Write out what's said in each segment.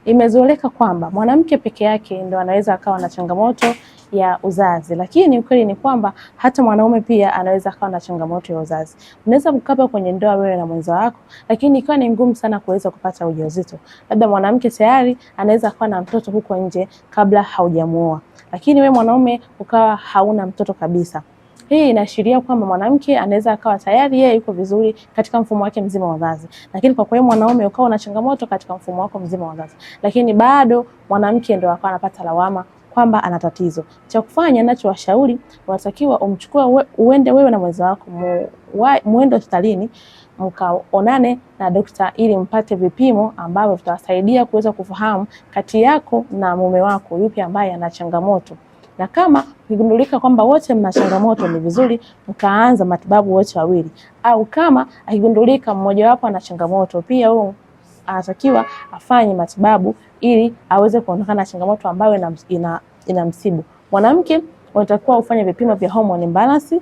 Imezoeleka kwamba mwanamke peke yake ndo anaweza akawa na changamoto ya uzazi, lakini ukweli ni kwamba hata mwanaume pia anaweza akawa na changamoto ya uzazi. Unaweza kukapa kwenye ndoa wewe na mwenza wako, lakini ikawa ni ngumu sana kuweza kupata ujauzito. Labda mwanamke tayari anaweza akawa na mtoto huko nje kabla haujamuoa, lakini wewe mwanaume ukawa hauna mtoto kabisa. Hii inaashiria kwamba mwanamke anaweza akawa tayari yeye yuko vizuri katika mfumo wake mzima wa uzazi, lakini kwa kweli mwanaume ukawa na changamoto katika mfumo wako mzima wa uzazi, lakini bado mwanamke ndio akawa anapata lawama kwamba ana tatizo. Cha kufanya ninachowashauri, unatakiwa umchukue uende wewe na mwenza wako muende hospitalini mkaonane na daktari ili mpate vipimo ambavyo vitawasaidia kuweza kufahamu kati yako na mume wako yupi ambaye ana changamoto. Na kama ikigundulika kwamba wote mna changamoto, ni vizuri mkaanza matibabu wote wawili, au kama ikigundulika mmoja wapo ana changamoto, pia huyo anatakiwa afanye matibabu ili aweze kuondokana na changamoto ambayo inamsibu. Mwanamke unatakiwa ufanye vipimo vya hormone imbalance,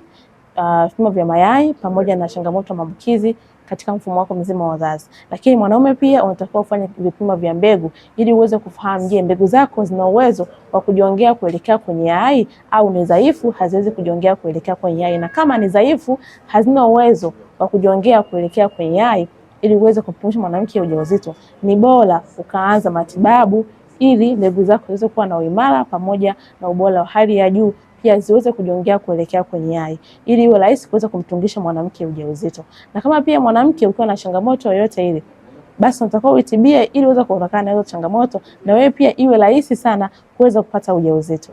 vipimo vya mayai pamoja na changamoto ya maambukizi katika mfumo wako mzima wa uzazi. Lakini mwanaume pia unatakiwa ufanye vipimo vya mbegu ili uweze kufahamu, je, mbegu zako zina uwezo wa kujiongea kuelekea kwenye yai au ni dhaifu, haziwezi kujiongea kuelekea kwenye yai. Na kama ni dhaifu, hazina uwezo wa kujiongea kuelekea kwenye yai, ili uweze kupunguza mwanamke ujauzito, ni bora ukaanza matibabu ili mbegu zako ziweze kuwa na uimara pamoja na ubora wa hali ya juu, pia ziweze kujiongea kuelekea kwenye yai ili iwe rahisi kuweza kumtungisha mwanamke ujauzito. Na kama pia mwanamke ukiwa na changamoto yoyote ile, basi unatakiwa uitibie ili uweze kuondokana na hizo changamoto, na wewe pia iwe rahisi sana kuweza kupata ujauzito.